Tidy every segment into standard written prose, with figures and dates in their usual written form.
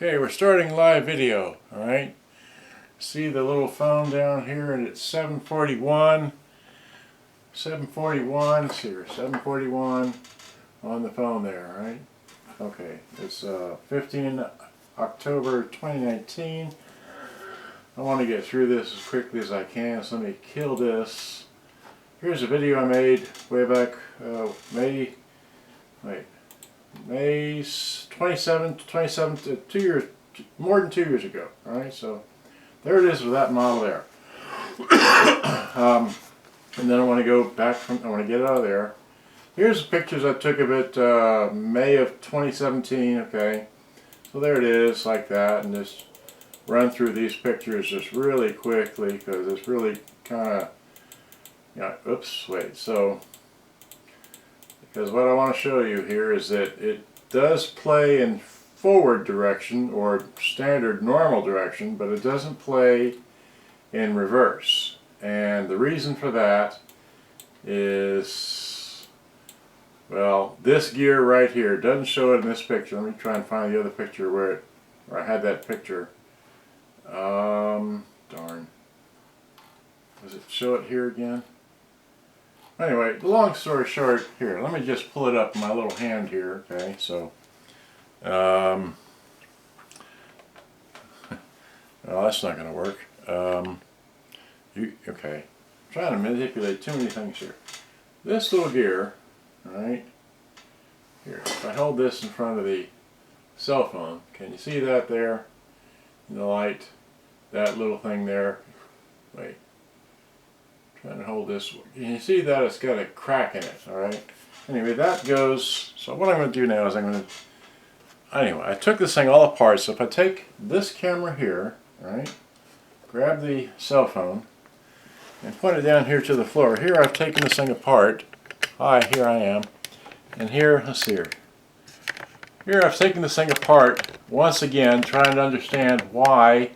Okay, we're starting live video, alright? See the little phone down here, and it's 7:41. 7:41, let's see here, 7:41 on the phone there, alright? Okay, it's 15 October 2019. I want to get through this as quickly as I can, so let me kill this. Here's a video I made way back May 27th, 2 years, more than 2 years ago. Alright, so there it is with that model there. And then I want to go back I want to get it out of there. Here's the pictures I took of it May of 2017, okay. So there it is, like that, and just run through these pictures just really quickly because it's really kind of, oops, wait, so, because what I want to show you here is that it does play in forward direction or standard normal direction, but it doesn't play in reverse. And the reason for that is, well, this gear right here doesn't show it in this picture. Let me try and find the other picture where I had that picture. Darn. Does it show it here again? Anyway, long story short, here, let me just pull it up in my little hand here, okay, so, well, that's not going to work. Okay, I'm trying to manipulate too many things here. This little gear, alright, here, if I hold this in front of the cell phone, can you see that there in the light? That little thing there, wait. Trying to hold this. Can you see that it's got a crack in it? Alright. Anyway, that goes. So what I'm going to do now is I'm going to. Anyway, I took this thing all apart. So if I take this camera here, alright, grab the cell phone, and point it down here to the floor. Here I've taken this thing apart. Hi, here I am. And here, let's see here. Here I've taken this thing apart once again, trying to understand why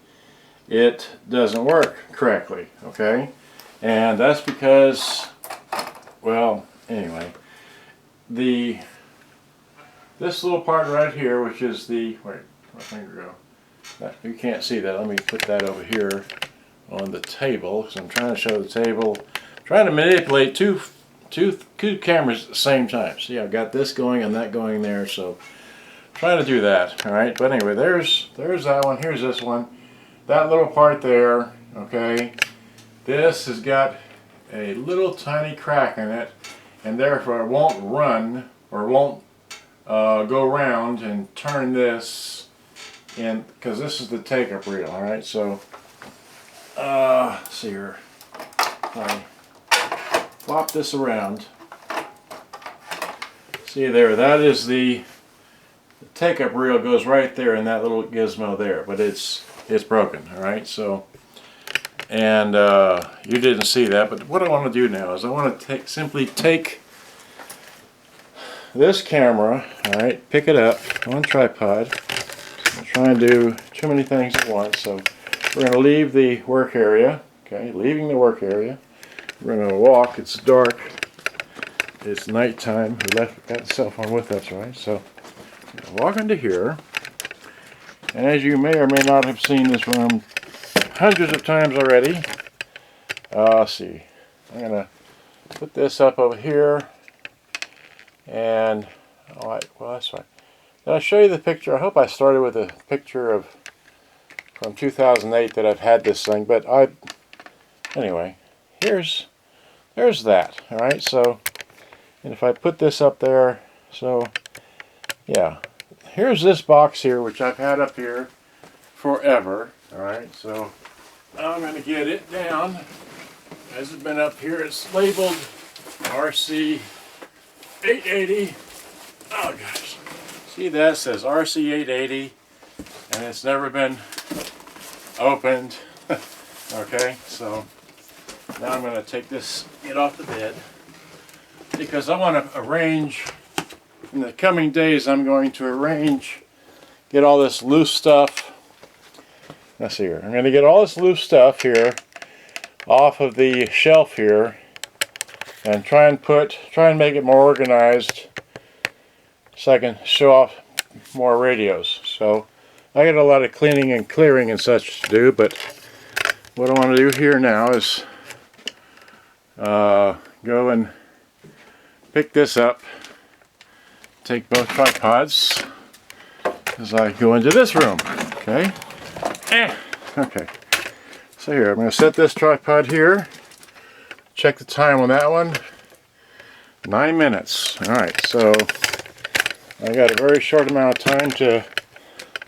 it doesn't work correctly. Okay. And that's because, well, anyway, this little part right here, which is the, wait, my finger go? You can't see that. Let me put that over here on the table, because I'm trying to show the table. I'm trying to manipulate two cameras at the same time. See, I've got this going and that going there, so I'm trying to do that. All right, but anyway, there's that one. Here's this one. That little part there, okay. This has got a little tiny crack in it, and therefore it won't run or won't go around and turn this in, because this is the take-up reel. All right, so let's see here. I flop this around. See there, that is the take-up reel goes right there in that little gizmo there, but it's broken. All right, so. And you didn't see that, but what I want to do now is I want to simply take this camera, alright, pick it up on a tripod. I'm trying to do too many things at once, so we're going to leave the work area, okay, leaving the work area. We're going to walk, it's dark, it's nighttime, we got the cell phone with us, right, so walk into here, and as you may or may not have seen this room hundreds of times already. Let's see. I'm going to put this up over here. And, alright, well, that's fine. Then I'll show you the picture. I hope I started with a picture from 2008 that I've had this thing. But anyway, there's that. Alright, so, and if I put this up there, so, yeah. Here's this box here, which I've had up here forever. Alright, so I'm going to get it down. Has it been up here? It's labeled RC-880. Oh gosh. See that? It says RC-880 and it's never been opened. Okay, so now I'm going to take this, get off the bed, because I want to arrange, in the coming days I'm going to arrange, get all this loose stuff. Let's see here. I'm going to get all this loose stuff here off of the shelf here and try and make it more organized so I can show off more radios. So I got a lot of cleaning and clearing and such to do, but what I want to do here now is go and pick this up, take both tripods as I go into this room. Okay. Okay. So here, I'm going to set this tripod here. Check the time on that one. 9 minutes. Alright, so I got a very short amount of time to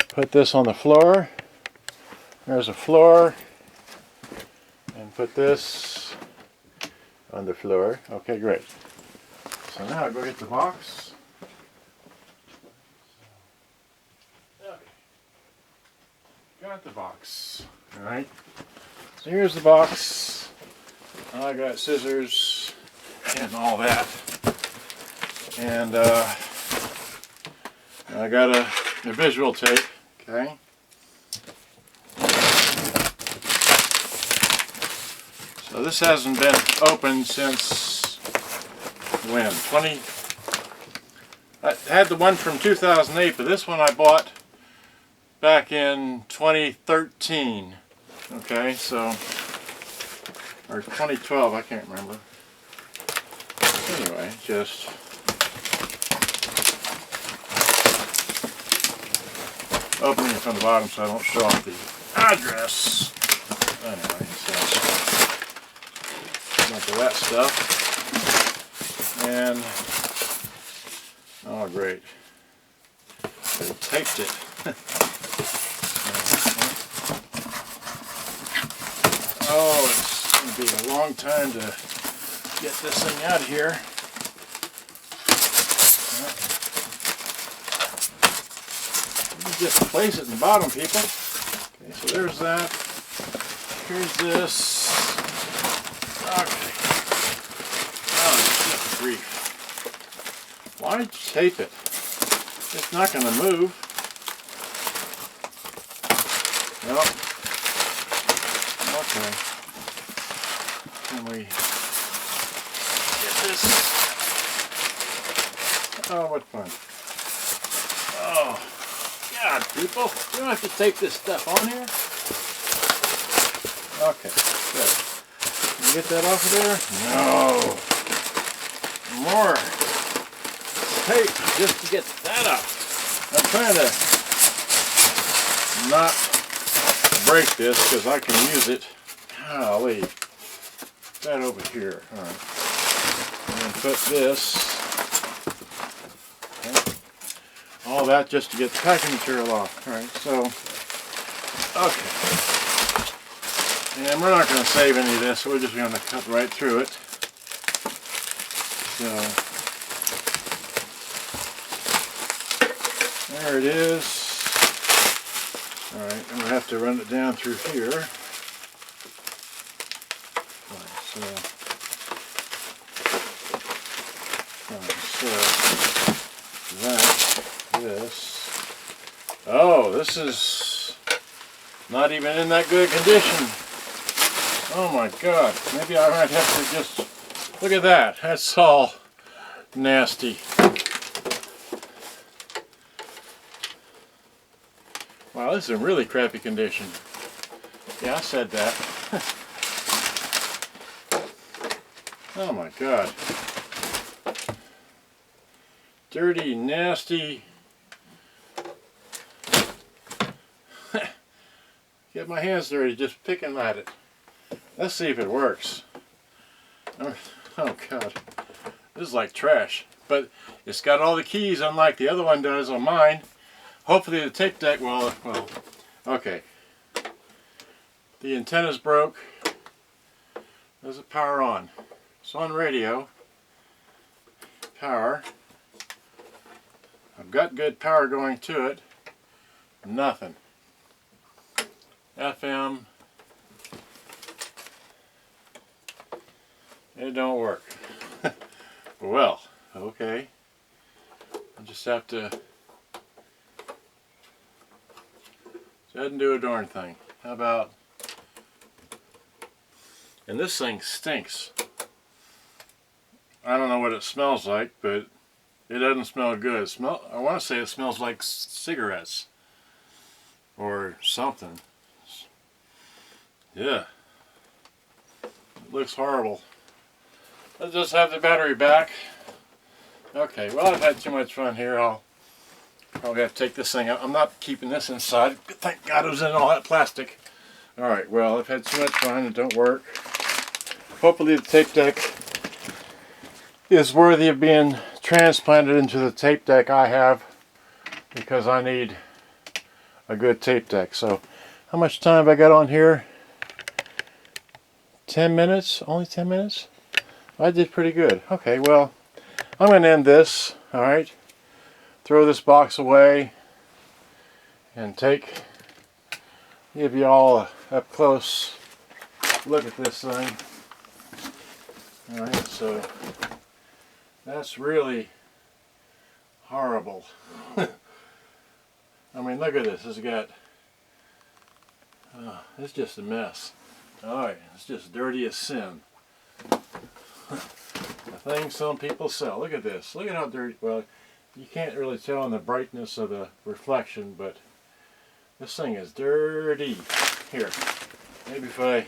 put this on the floor. There's a floor. And put this on the floor. Okay, great. So now I'll go get the box. Okay. Got the box. Alright. So here's the box. I got scissors and all that. And I got a visual tape. Okay. So this hasn't been opened since when? I had the one from 2008, but this one I bought back in 2013. Okay, so, or 2012, I can't remember. Anyway, just opening it from the bottom so I don't show off the address. Anyway, so bunch of that stuff. And oh great. They taped it. Oh, it's going to be a long time to get this thing out of here. You just place it in the bottom, people. Okay, so there's that. Here's this. Okay. Oh, good grief. Why tape it? It's not going to move. Well, okay. Can we get this? Oh, what fun. Oh, God, people. You don't have to tape this stuff on here. Okay, good. Can you get that off of there? No. More tape just to get that up. I'm trying to not break this because I can use it. Golly. That over here. Alright. And then put this. Okay. All that just to get the packing material off. Alright, so. Okay. And we're not going to save any of this, so we're just going to cut right through it. So. There it is. Alright, and we'll have to run it down through here. Right, so this. Oh, this is not even in that good condition. Oh my God. Maybe I might have to just look at that. That's all nasty. Wow, this is in really crappy condition. Yeah, I said that. Oh my God. Dirty, nasty. Get my hands dirty just picking at it. Let's see if it works. Oh God. This is like trash. But it's got all the keys unlike the other one does on mine. Hopefully the tape deck will, okay. The antenna's broke. Does it power on? It's on radio. Power. I've got good power going to it. Nothing. FM. It don't work. Well, okay. I'll just have to. Doesn't do a darn thing. How about, and this thing stinks. I don't know what it smells like, but it doesn't smell good. I want to say it smells like cigarettes. or something. Yeah. It looks horrible. Let's just have the battery back. Okay, well, I've had too much fun here. I'll probably have to take this thing out. I'm not keeping this inside. Thank God it was in all that plastic. Alright, well, I've had too much fun. It don't work. Hopefully the tape deck is worthy of being transplanted into the tape deck I have, because I need a good tape deck. So, how much time have I got on here? 10 minutes? Only 10 minutes? I did pretty good. Okay, well, I'm going to end this, alright? Throw this box away and give you all a up close look at this thing. Alright, so that's really horrible. I mean, look at this. It's got, it's just a mess. Alright, it's just dirty as sin. The thing some people sell. Look at this. Look at how dirty. Well, you can't really tell in the brightness of the reflection, but this thing is dirty. Here, maybe if I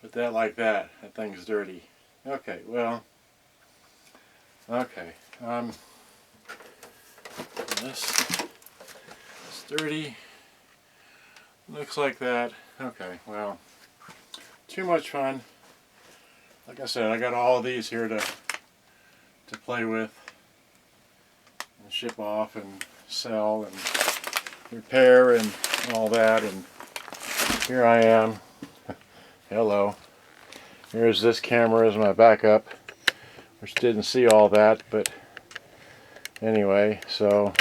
put that like that, that thing's dirty. Okay, well, okay. This is dirty. Looks like that. Okay, well, too much fun. Like I said, I got all of these here to play with and ship off and sell and repair and all that, and here I am. Hello. Here's this camera as my backup, which didn't see all that, but anyway, so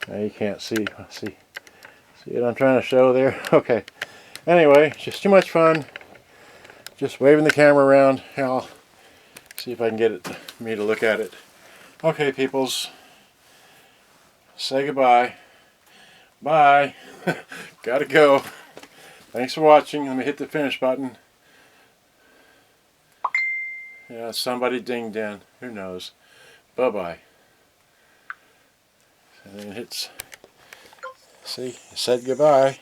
now you can't see what I'm trying to show there? Okay. Anyway, just too much fun. Just waving the camera around. I'll see if I can get me to look at it. Okay, peoples. Say goodbye. Bye. Gotta go. Thanks for watching. Let me hit the finish button. Yeah, somebody dinged in. Who knows? Bye-bye. And then it hits. See, it said goodbye.